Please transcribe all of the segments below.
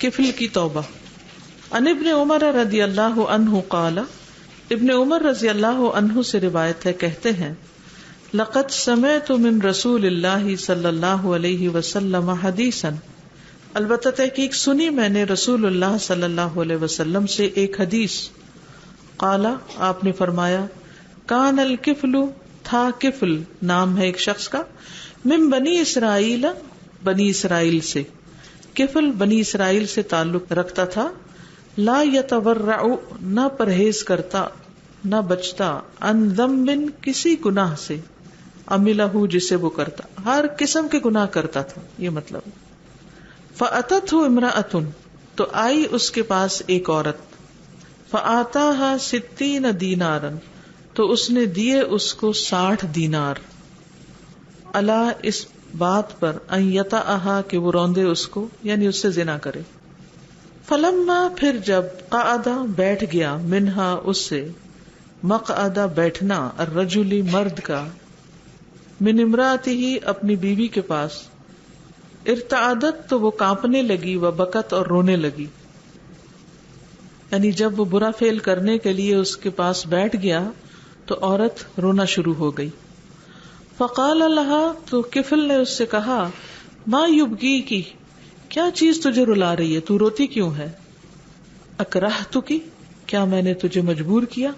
کفل کی توبہ. عن ابن عمر رضی اللہ عنہ قال، ابن عمر رضی اللہ عنہ سے روایت ہے، کہتے ہیں لقد سمعت من رسول اللہ صلی اللہ علیہ وسلم حدیثا، البتہ تحقیق سنی میں نے رسول اللہ صلی اللہ علیہ وسلم سے ایک حدیث. قال، آپ نے فرمایا، کان الکفل، تھا کفل، نام ہے ایک شخص کا، من بنی اسرائیل، بنی اسرائیل سے. کفل بنی اسرائیل سے تعلق رکھتا تھا. لا یتورع، نہ پرہیز کرتا، نہ بچتا، عن ذنب، کسی گناہ سے، عملہ، جسے وہ کرتا، ہر قسم کے گناہ کرتا تھا، یہ مطلب. فأتته امرأة، تو آئی اس کے پاس ایک عورت. فآتاها 60 دینارا، تو اس نے دیے اس کو 60 دینار. الا، اس بات پر، ان یطأہا، کہ وہ روندے اس کو، یعنی اس سے زنا کرے. فلما، پھر جب، قعد، بیٹھ گیا، منہا، اس سے، مقعد، بیٹھنا، الرجل، مرد کا، من امرأتہ، اپنی بیوی کے پاس. ارتعدت، تو وہ کانپنے لگی، وبکت، اور رونے لگی. یعنی جب وہ برا فعل کرنے کے لیے اس کے پاس بیٹھ گیا تو عورت رونا شروع ہو گئی. فقال لها، تو کفل نے اس سے کہا، ما یبگیکی، کیا چیز تجھے رلا رہی ہے، تو روتی کیوں ہے؟ اکرہتکی، کیا میں نے تجھے مجبور کیا،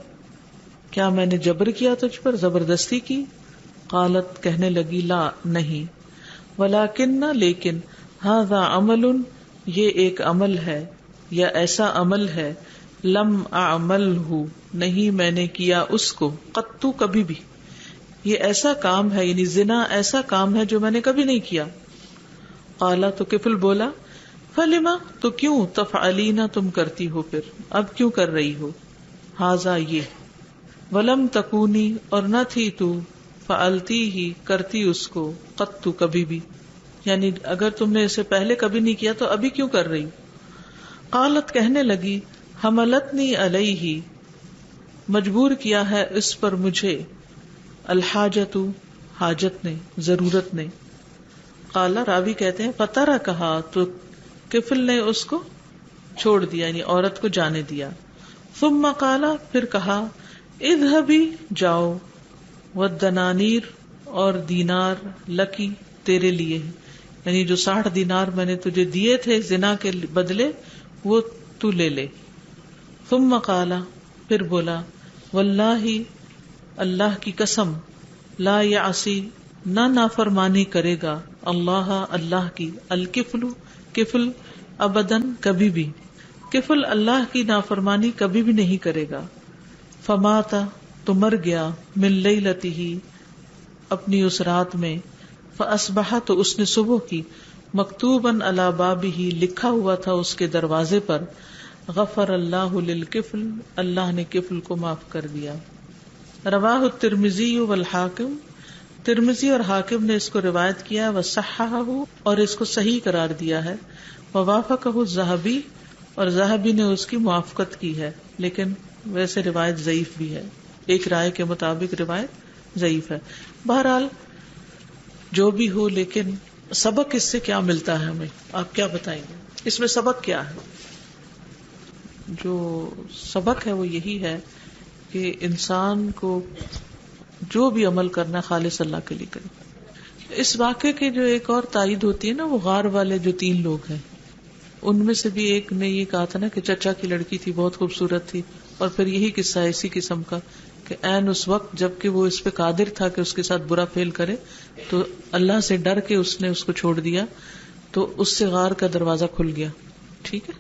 کیا میں نے جبر کیا تجھ پر، زبردستی کی؟ قالت، کہنے لگی، لا، نہیں. ولیکن، لیکن، ھذا عمل، یہ ایک عمل ہے، یا ایسا عمل ہے، لم اعملہ، نہیں میں نے کیا اس کو، قطو، کبھی بھی. یہ ایسا کام ہے، یعنی زنا ایسا کام ہے جو میں نے کبھی نہیں کیا. قالا، تو کفل بولا، فلما، تو کیوں، تفعلین، تم کرتی ہو، پھر اب کیوں کر رہی ہو، ھذا، یہ. ولم تکونی، اور نہ تھی تو، فعلتی ہی، کرتی اس کو، قطو، کبھی بھی، یعنی اگر تم نے اسے پہلے کبھی نہیں کیا تو ابھی کیوں کر رہی. قالت، کہنے لگی، حملتنی علیہ، مجبور کیا ہے اس پر مجھے، الحاجت، حاجت نے، ضرورت نے. قالا، راوی کہتے ہیں، فترکھا، تو کفل نے اس کو چھوڑ دیا، یعنی عورت کو جانے دیا. ثم قالا، پھر کہا، اذهبی، جاؤ، والدنانیر، اور دینار، لکی، تیرے لیے، یعنی جو 60 دینار میں نے تجھے دیے تھے زنا کے بدلے، وہ تو لے لے. ثم قالا، پھر بولا، واللہ، اللہ کی قسم، لا یعصی، نہ نافرمانی کرے گا، اللہ، اللہ کی، الکفل، کفل، ابداً، کبھی بھی، کفل اللہ کی نافرمانی کبھی بھی نہیں کرے گا. فمات، تو مر گیا، من لیلتہ، اپنی اس رات میں. فاصبح، تو اس نے صبح کی، مکتوباً علی بابہ، لکھا ہوا تھا اس کے دروازے پر، غفر اللہ للکفل، اللہ نے کفل کو معاف کر دیا. رواہ الترمذی والحاکم، ترمذی اور حاکم نے اس کو روایت کیا، وصححہ، اور اس کو صحیح قرار دیا ہے. ووافقہ الذھبی، اور ذھبی نے اس کی موافقت کی ہے، لیکن ویسے روایت ضعیف بھی ہے، ایک رائے کے مطابق روایت ضعیف ہے. بہرحال جو بھی ہو، لیکن سبق اس سے کیا ملتا ہے ہمیں، آپ کیا بتائیں گے، اس میں سبق کیا ہے؟ جو سبق ہے وہ یہی ہے کہ انسان کو جو بھی عمل کرنا خالص اللہ کے لیے کرے. اس واقعے کی جو ایک اور تائید ہوتی ہے نا، وہ غار والے جو 3 لوگ ہیں، ان میں سے بھی ایک نے یہ کہا تھا نا کہ چچا کی لڑکی تھی، بہت خوبصورت تھی، اور پھر یہی قصہ ہے اسی قسم کا کہ عین اس وقت جبکہ وہ اس پہ قادر تھا کہ اس کے ساتھ برا فعل کرے، تو اللہ سے ڈر کے اس نے اس کو چھوڑ دیا، تو اس سے غار کا دروازہ کھل گیا. ٹھیک ہے.